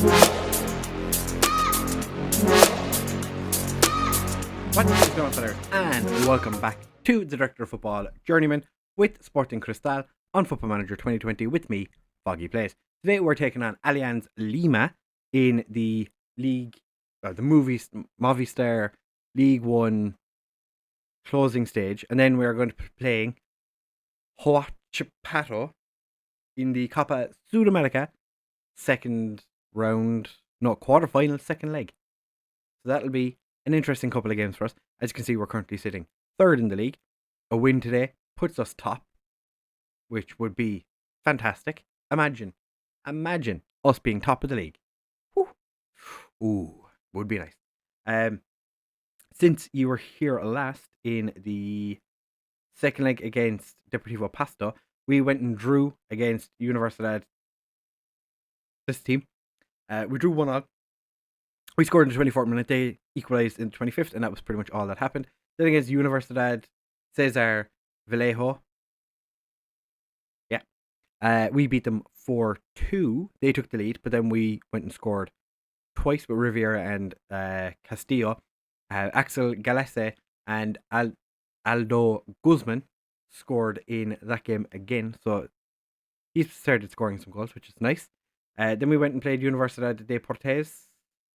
What is going on there? And welcome back to the Director of Football Journeyman with Sporting Cristal on Football Manager 2020 with me, Foggy Plays. Today we're taking on Allianz Lima in the league, the Movistar League 1 closing stage, and then we're going to be playing Huachipato in the Copa Sudamerica quarterfinal, second leg. So that'll be an interesting couple of games for us. As you can see, we're currently sitting third in the league. A win today puts us top, which would be fantastic. Imagine us being top of the league. Whew. Ooh, would be nice. Since you were here last in the second leg against Deportivo Pasto, we went and drew against Universidad. This team, we drew 1-1. We scored in the 24th minute. They equalised in the 25th, and that was pretty much all that happened. Then against Universidad Cesar Vallejo, we beat them 4-2. They took the lead, but then we went and scored twice with Riviera and Castillo. Axel Galese and Aldo Guzman scored in that game again, so he started scoring some goals, which is nice. Then we went and played Universidad de Portes.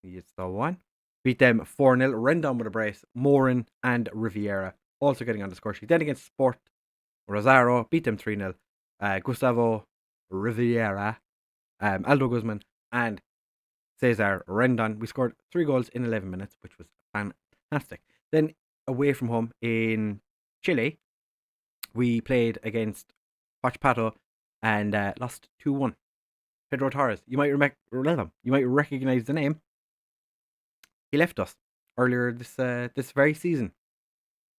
It's the one. Beat them 4-0. Rendon with a brace. Morin and Riviera also getting on the score sheet. Then against Sport Rosario, beat them 3-0. Gustavo Riviera, Aldo Guzman, and Cesar Rendon. We scored 3 goals in 11 minutes, which was fantastic. Then away from home in Chile, we played against Huachipato and lost 2-1. Pedro Torres, you might recognize the name. He left us earlier this very season.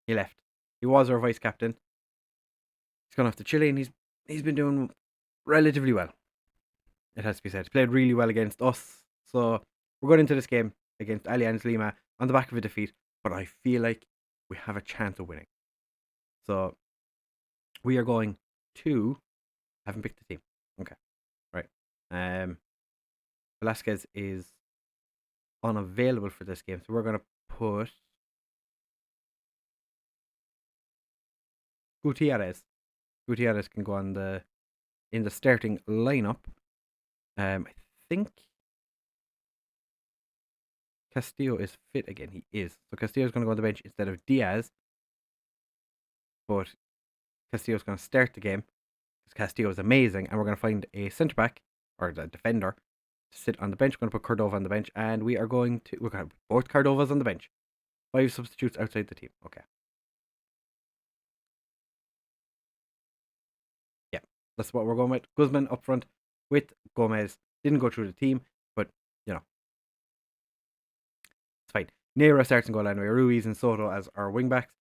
He left. He was our vice captain. He's gone off to Chile, and he's been doing relatively well. It has to be said. He played really well against us. So we're going into this game against Allianz Lima on the back of a defeat, but I feel like we have a chance of winning. So we are going to. I haven't picked the team. Okay, right. Velasquez is unavailable for this game, so we're going to put Gutierrez. Gutierrez can go in the starting lineup. I think Castillo is fit again. He is. So Castillo's going to go on the bench instead of Diaz. But Castillo's going to start the game because Castillo is amazing, and we're going to find a centre back or the defender to sit on the bench. We're going to put Cordova on the bench, and we're going to put both Cordovas on the bench. 5 substitutes outside the team. Okay. Yeah, that's what we're going with. Guzman up front with Gomez. Didn't go through the team, but it's fine. Neira starts in goal anyway. Ruiz and Soto as our wing backs.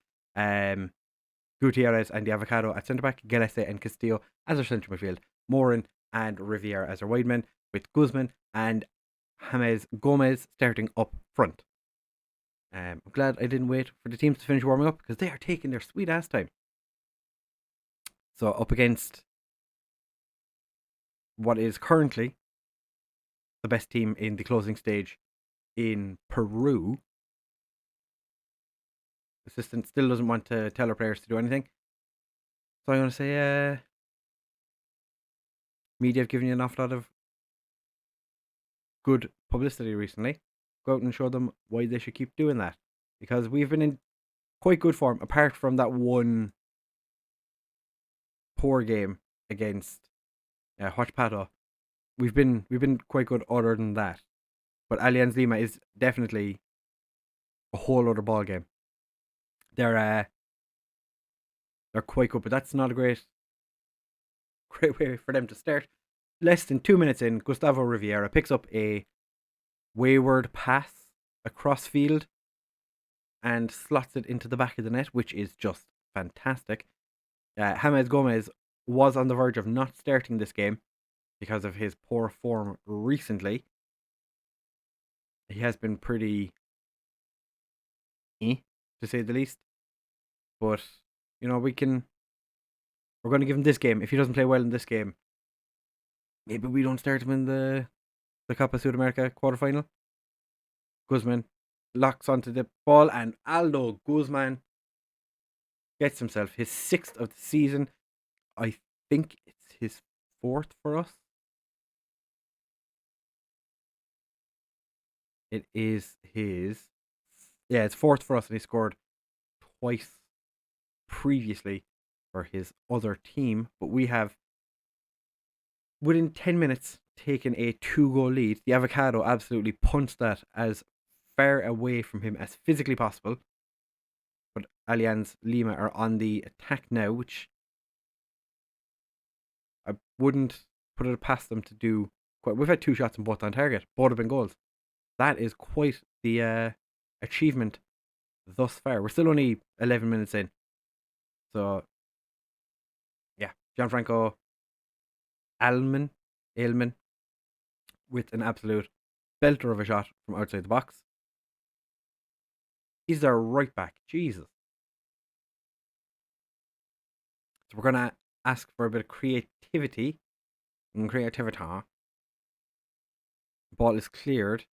Gutierrez and the Avocado at centre back. Galese and Castillo as our centre midfield. Morin and Riviera as our wide men, with Guzman and James Gomez starting up front. I'm glad I didn't wait for the teams to finish warming up because they are taking their sweet ass time. So up against what is currently the best team in the closing stage in Peru. The assistant still doesn't want to tell our players to do anything. So I'm going to say media have given you an awful lot of good publicity recently. Go out and show them why they should keep doing that, because we've been in quite good form apart from that one poor game against Huachipato. We've been quite good other than that, but Allianz Lima is definitely a whole other ball game. They're quite good, but that's not a great way for them to start. Less than 2 minutes in, Gustavo Riviera picks up a wayward pass across field and slots it into the back of the net, which is just fantastic. James Gomez was on the verge of not starting this game because of his poor form recently. He has been pretty to say the least. But, we're going to give him this game. If he doesn't play well in this game, maybe we don't start him in the the Copa Sudamerica quarterfinal. Guzman locks onto the ball, and Aldo Guzman gets himself his 6th of the season. I think it's his 4th for us. It is his... Yeah, it's 4th for us, and he scored twice previously for his other team. But we have, within 10 minutes, taken a 2-goal lead. The Avocado absolutely punched that as far away from him as physically possible. But Alianza Lima are on the attack now, which I wouldn't put it past them to do quite. We've had 2 shots and both on target. Both have been goals. That is quite the achievement thus far. We're still only 11 minutes in. So, yeah, Gianfranco Ailman with an absolute belter of a shot from outside the box. He's our right back. Jesus. So we're going to ask for a bit of creativity. Ball is cleared.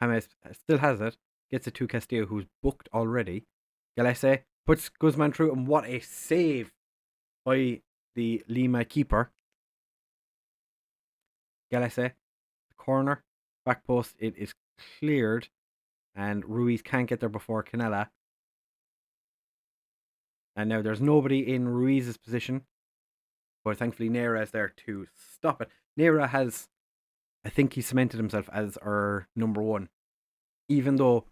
James still has it. Gets it to Castillo, who's booked already. Galese puts Guzman through, and what a save by the Lima keeper. Galese, the corner, back post, it is cleared, and Ruiz can't get there before Canella. And now there's nobody in Ruiz's position, but thankfully Neira is there to stop it. Neira has, I think he cemented himself as our number 1, even though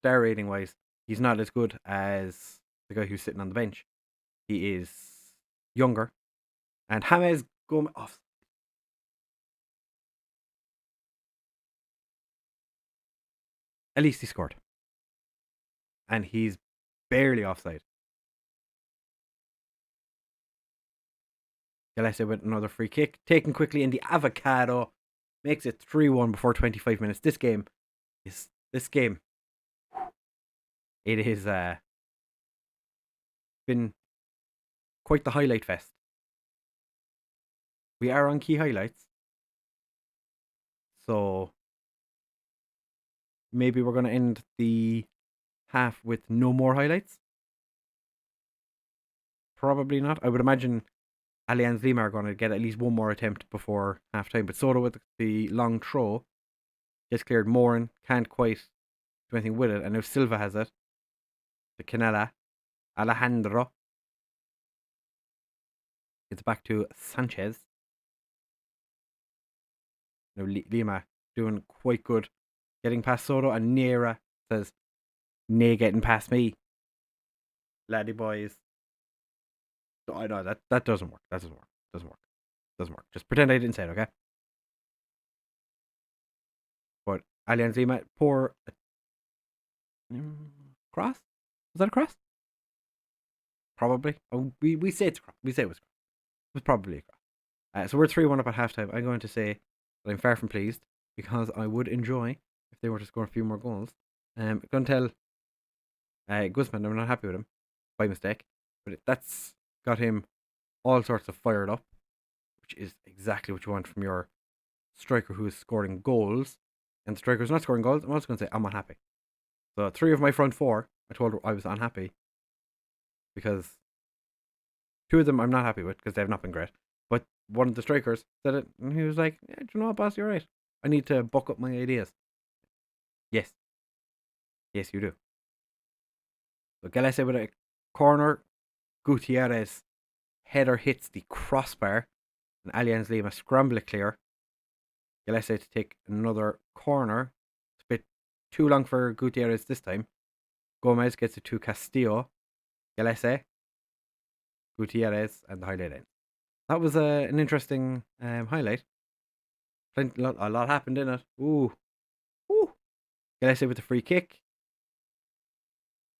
star rating wise, he's not as good as the guy who's sitting on the bench. He is younger, and James Gomez off. At least he scored, and he's barely offside. Galese with another free kick, taken quickly, and the Avocado makes it 3-1 before 25 minutes. This game, it has been quite the highlight fest. We are on key highlights, so maybe we're going to end the half with no more highlights. Probably not. I would imagine Alianza Lima are going to get at least one more attempt before half time. But Soto with the long throw gets cleared. Morin can't quite do anything with it. And now Silva has it. The Canella. Alejandro. It's back to Sanchez. Now Lima doing quite good. Getting past Soto, and Neira says, "Nay, getting past me. Laddie boys." So I know that doesn't work. That doesn't work. Just pretend I didn't say it, okay? But Alianza Lima, poor cross? Was that a cross? Probably. Oh, we say it's a cross. We say it was a cross. It was probably a cross. So we're 3-1 up at halftime. I'm going to say that I'm far from pleased, because I would enjoy if they were to score a few more goals. I'm going to tell Guzman I'm not happy with him by mistake, but that's got him all sorts of fired up, which is exactly what you want from your striker who is scoring goals. And the striker who's not scoring goals, I'm also going to say I'm unhappy. So 3 of my front 4, I told her I was unhappy, because 2 of them I'm not happy with because they have not been great. But one of the strikers said it, and he was like, "Yeah, do you know what, boss? You're right. I need to buck up my ideas." Yes, you do. So Galese with a corner, Gutierrez header hits the crossbar, and Alianza Lima scramble it clear. Galese to take another corner. It's a bit too long for Gutierrez this time. Gomez gets it to Castillo. Galese, Gutierrez, and the highlight ends. That was an interesting highlight. A lot happened in it. Ooh. Galese with the free kick.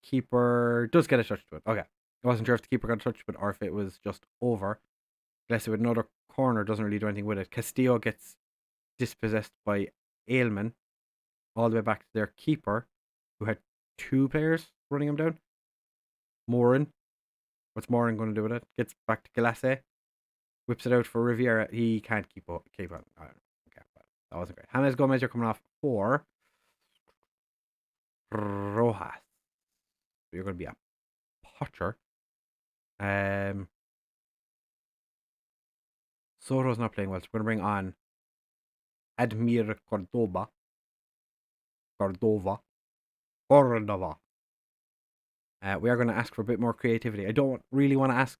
Keeper does get a touch to it. Okay. I wasn't sure if the keeper got a touch to it or if it was just over. Galese with another corner doesn't really do anything with it. Castillo gets dispossessed by Ailman all the way back to their keeper, who had 2 players running him down. Morin. What's Morin going to do with it? Gets back to Galese. Whips it out for Riviera. He can't keep on. I don't know. Okay, That wasn't great. James Gomez, you're coming off for Rojas. You're going to be a Potter. Soto's not playing well, so we're going to bring on Admir Cordova. We are going to ask for a bit more creativity. I don't really want to ask.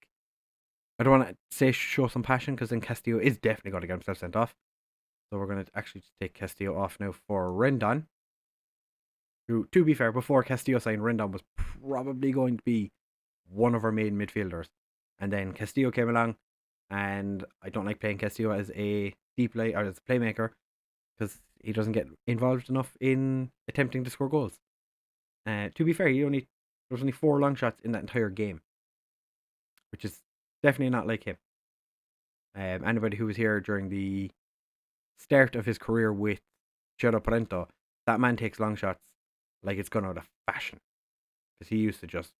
I don't want to say show some passion, because then Castillo is definitely going to get himself sent off. So we're going to actually take Castillo off now for Rendon. Who, to be fair, before Castillo signed, Rendon was probably going to be one of our main midfielders. And then Castillo came along, and I don't like playing Castillo as a deep play or as a playmaker, because he doesn't get involved enough in attempting to score goals. To be fair, there was only 4 long shots in that entire game, which is definitely not like him. Anybody who was here during the start of his career with Cerro Porento, that man takes long shots like it's gone out of fashion, because he used to just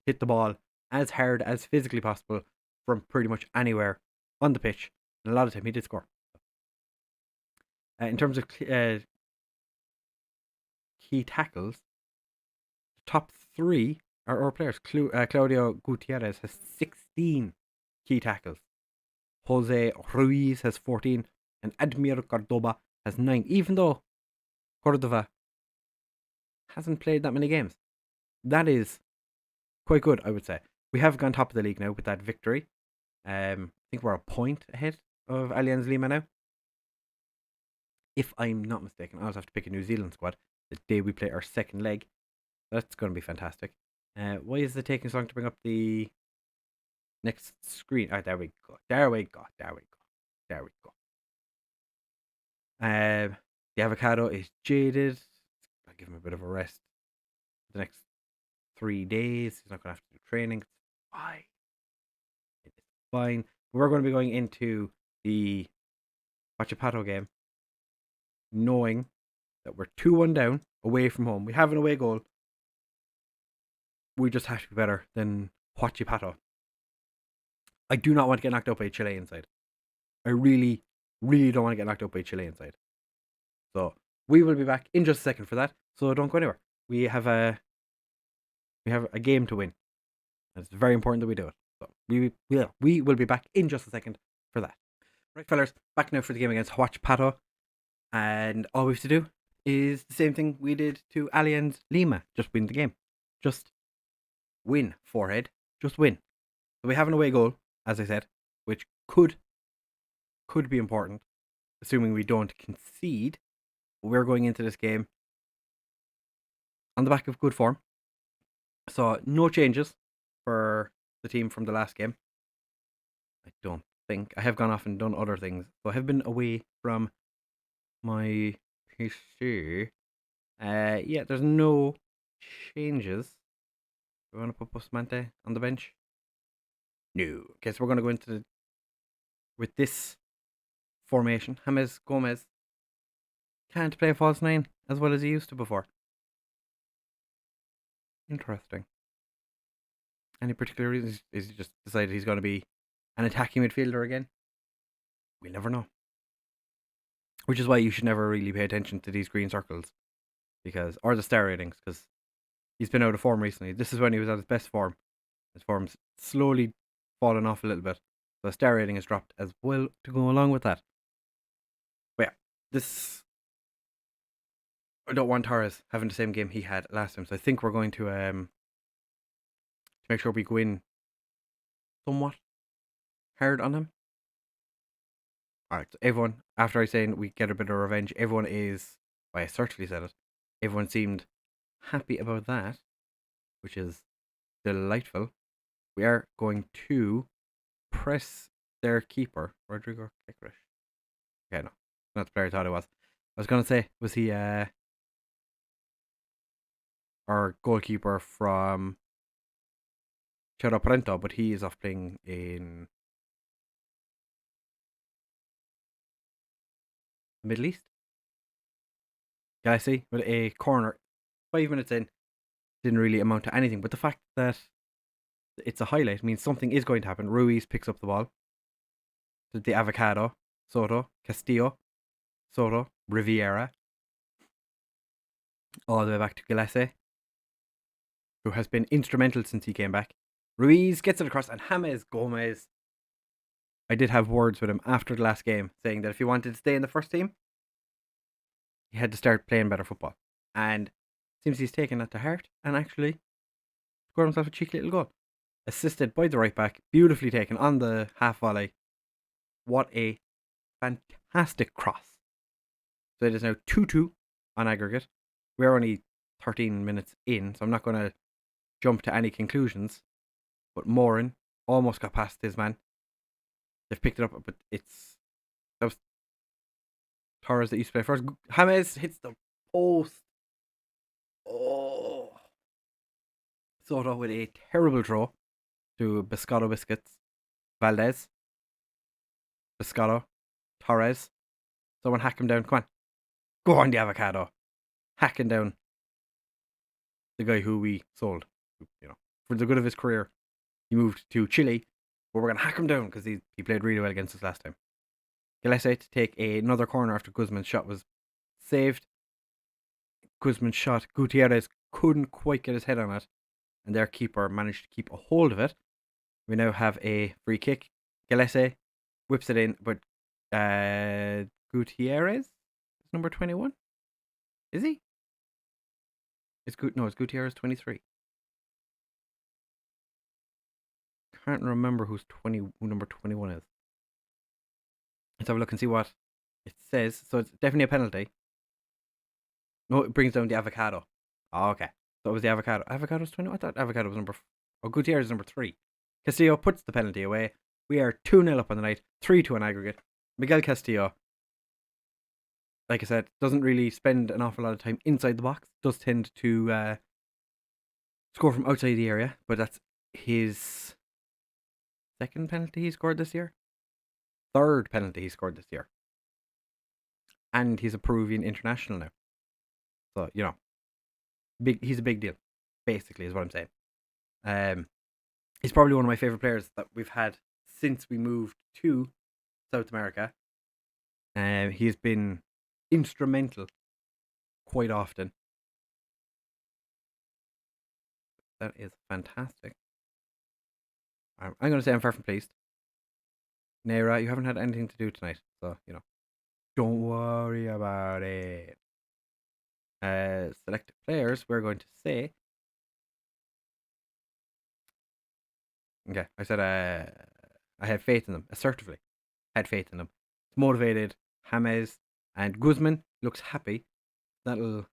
hit the ball as hard as physically possible from pretty much anywhere on the pitch, and a lot of time he did score. In terms of key tackles, the top 3 are our players. Claudio Gutierrez has 16 key tackles. Jose Ruiz has 14, and Admir Cordova has 9, even though Cordova hasn't played that many games. That is quite good, I would say. We have gone top of the league now with that victory. I think we're a point ahead of Allianz Lima now. If I'm not mistaken, I'll have to pick a New Zealand squad the day we play our second leg. That's going to be fantastic. Why is it taking so long to bring up the next screen? There we go. The avocado is jaded. I'll give him a bit of a rest for the next 3 days. He's not going to have to do training. It's fine. It is fine. We're going to be going into the Huachipato game knowing that we're 2-1 down away from home. We have an away goal. We just have to be better than Huachipato. I do not want to get knocked out by Chile inside. I really, really don't want to get knocked out by Chile inside. So we will be back in just a second for that. So don't go anywhere. We have a game to win. And it's very important that we do it. So we will be back in just a second for that. Right, fellas, back now for the game against Huachipato. And all we have to do is the same thing we did to Allianz Lima. Just win the game. Just win, forehead. Just win. So we have an away goal, as I said, which could be important, assuming we don't concede. We're going into this game on the back of good form. So no changes for the team from the last game. I don't think. I have gone off and done other things. So I have been away from my PC. Yeah, there's no changes. Do we want to put Bustamante on the bench? No. Okay, so we're going to go into with this formation. James Gomez can't play false 9 as well as he used to before. Interesting. Any particular reason? Is he just decided he's going to be an attacking midfielder again? We'll never know. Which is why you should never really pay attention to these green circles, or the star ratings, because he's been out of form recently. This is when he was at his best form. His form's slowly fallen off a little bit. So the star rating has dropped as well to go along with that. But yeah, I don't want Torres having the same game he had last time. So I think we're going to make sure we go in somewhat hard on him. Alright, so everyone, after I saying we get a bit of revenge, everyone is, well, I certainly said it, everyone seemed happy about that, which is delightful. We are going to press their keeper, Rodrigo Kekrish. Okay, no, not the player I thought it was. I was going to say, was he our goalkeeper from Cerro Porento, but he is off playing in the Middle East. Yeah, I see. With a corner, 5 minutes in, didn't really amount to anything. But the fact that it's a highlight means something is going to happen. Ruiz picks up the ball. The avocado, Soto, Castillo. Soto, Riviera, all the way back to Gillespie, who has been instrumental since he came back. Ruiz gets it across, and James Gomez. I did have words with him after the last game, saying that if he wanted to stay in the first team, he had to start playing better football. And seems he's taken that to heart and actually scored himself a cheeky little goal. Assisted by the right back, beautifully taken on the half volley. What a fantastic cross. So it is now 2-2 on aggregate. We're only 13 minutes in, so I'm not going to jump to any conclusions. But Moran almost got past his man. They've picked it up, but that was Torres that used to play first. James hits the post. Oh. Soto with a terrible throw to Biscotto Biscuits. Valdez. Biscotto. Torres. Someone hack him down. Come on. Go on, the avocado. Hacking down the guy who we sold. For the good of his career. He moved to Chile, but we're going to hack him down because he played really well against us last time. Gillespie to take another corner after Guzman's shot was saved. Guzman's shot, Gutierrez couldn't quite get his head on it, and their keeper managed to keep a hold of it. We now have a free kick. Gillespie whips it in, but Gutierrez is number 21. Is he? It's Gutierrez 23. Can't remember who number 21 is. Let's have a look and see what it says. So it's definitely a penalty. No, it brings down the avocado. Oh, okay. So it was the avocado. Avocado's 21? I thought avocado was number 4. Oh, Gutierrez is number 3. Castillo puts the penalty away. We are 2-0 up on the night. 3-2 on aggregate. Miguel Castillo, like I said, doesn't really spend an awful lot of time inside the box. Does tend to score from outside the area. But that's his second penalty he scored this year. Third penalty he scored this year. And he's a Peruvian international now. So, he's a big deal, basically, is what I'm saying. He's probably one of my favourite players that we've had since we moved to South America. He has been instrumental quite often. That is fantastic. I'm going to say I'm far from pleased. Neira, you haven't had anything to do tonight, so, don't worry about it. Select players, we're going to say. Okay, I said I had faith in them, assertively. Had faith in them. It's motivated. James and Guzman looks happy. That'll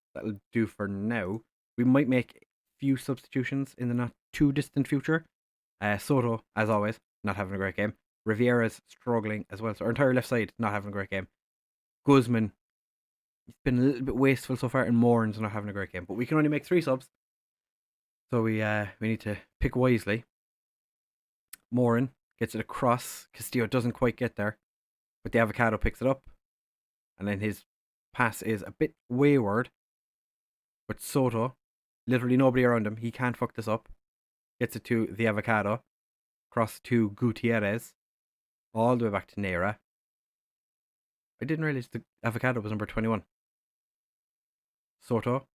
do for now. We might make a few substitutions in the not too distant future. Soto, as always, not having a great game. Riviera's struggling as well. So our entire left side not having a great game. Guzman, he's been a little bit wasteful so far, and Moran's not having a great game. But we can only make 3 subs, so we need to pick wisely. Moran gets it across. Castillo doesn't quite get there, but the avocado picks it up, and then his pass is a bit wayward. But Soto, literally nobody around him, he can't fuck this up. Gets it to the avocado, across to Gutierrez, all the way back to Neira. I didn't realize the avocado was number 21. Soto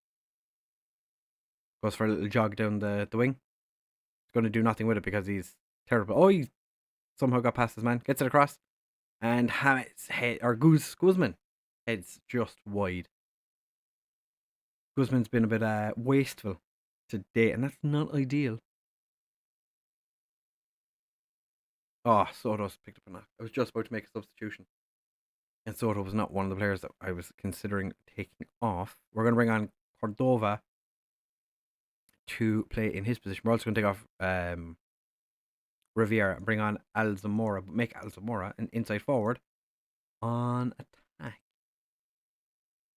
goes for a little jog down the wing. He's going to do nothing with it because he's terrible. Oh, he somehow got past his man. Gets it across. And Hamit's head, or Guzman, head's just wide. Guzman's been a bit wasteful today, and that's not ideal. Oh, Soto's picked up a knock. I was just about to make a substitution. And Soto was not one of the players that I was considering taking off. We're going to bring on Cordova to play in his position. We're also going to take off Riviera and bring on Alzamora, but make Alzamora an inside forward on attack.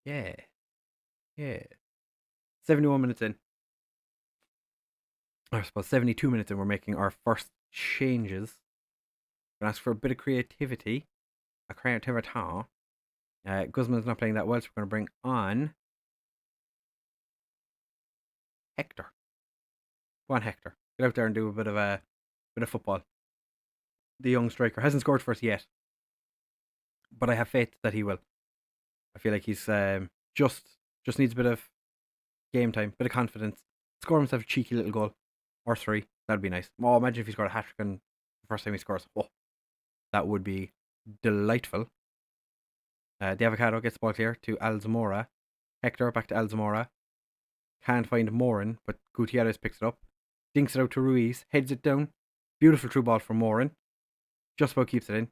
Yeah. 71 minutes in. Or I suppose 72 minutes in, we're making our first changes. We're going to ask for a bit of creativity. Guzman's not playing that well, so we're going to bring on Hector. Go on, Hector. Get out there and do a bit of football. The young striker hasn't scored for us yet, but I have faith that he will. I feel like he's just needs a bit of game time, bit of confidence. Score himself a cheeky little goal or 3. That'd be nice. Oh, imagine if he scored a hat trick on the first time he scores. Oh, that would be delightful. The Avocado gets the ball clear to Alzamora. Hector back to Alzamora. Can't find Morin, but Gutierrez picks it up. Dinks it out to Ruiz. Heads it down. Beautiful through ball from Morin. Just about keeps it in.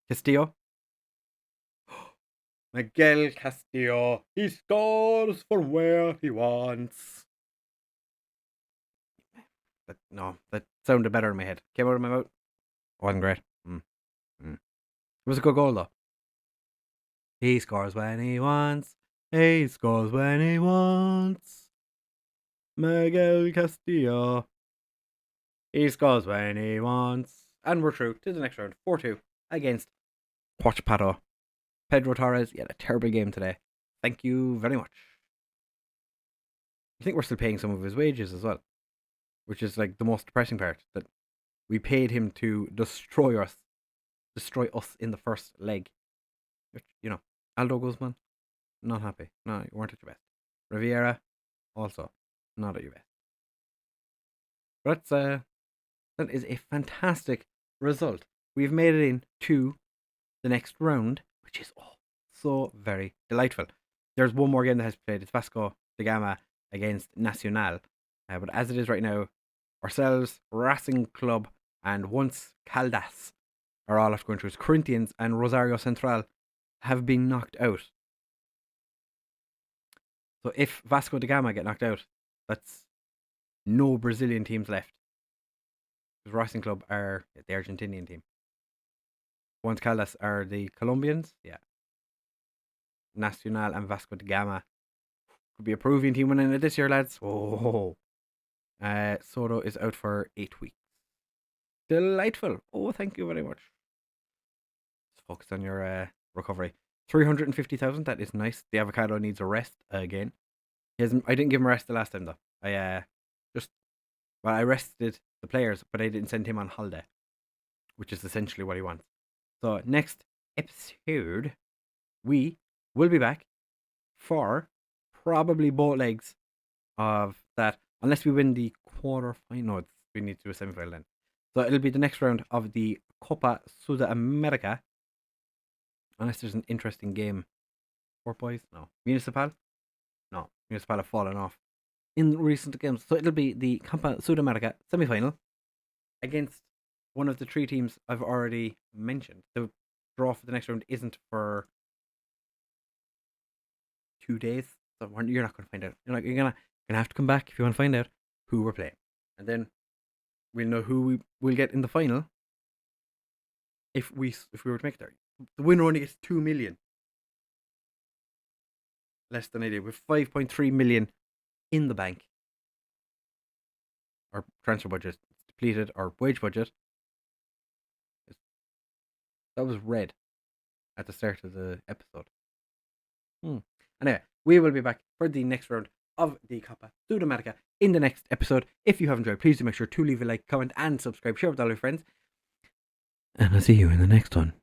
Castillo. Miguel Castillo. He scores from where he wants. That sounded better in my head. Came out of my mouth. Wasn't great. It was a good goal though. He scores when he wants. He scores when he wants. Miguel Castillo. He scores when he wants. And we're through to the next round. 4-2 against Huachipato. Pedro Torres, you had a terrible game today. Thank you very much. I think we're still paying some of his wages as well, which is like the most depressing part, that we paid him to destroy us in the first leg. Which, Aldo Guzman, not happy. No, you weren't at your best. Riviera, also not at your best. But that is a fantastic result. We've made it into the next round, which is so very delightful. There's one more game that has played. It's Vasco da Gama against Nacional. But as it is right now, ourselves, Racing Club, and once Caldas are all after going through. Corinthians and Rosario Central have been knocked out. So if Vasco da Gama get knocked out, that's no Brazilian teams left. Because Racing Club are the Argentinian team. Once Caldas are the Colombians, yeah. Nacional and Vasco da Gama could be a Peruvian team winning it this year, lads. Oh. Soto is out for 8 weeks. Delightful. Oh, thank you very much. Just focus on your recovery. 350,000. That is nice. The Avocado needs a rest again. I didn't give him a rest the last time though. I rested the players, but I didn't send him on holiday, which is essentially what he wants. So next episode, we will be back for probably both legs of that, unless we win the quarter final. No, we need to do a semi-final then. So it'll be the next round of the Copa Sudamerica, unless there's an interesting game. Port Boys? No. Municipal? No. Municipal have fallen off in recent games. So it'll be the Copa Sudamerica semi-final against one of the 3 teams I've already mentioned. The draw for the next round isn't for 2 days. So you're not going to find out. You're gonna have to come back if you want to find out who we're playing. And then we'll know who we will get in the final if we were to make it there. The winner only gets 2 million. Less than I did. With 5.3 million in the bank. Our transfer budget is depleted. Our wage budget. That was red at the start of the episode. Anyway, we will be back for the next round of the Copa Sudamerica in the next episode. If you have enjoyed, please do make sure to leave a like, comment, and subscribe. Share with all your friends. And I'll see you in the next one.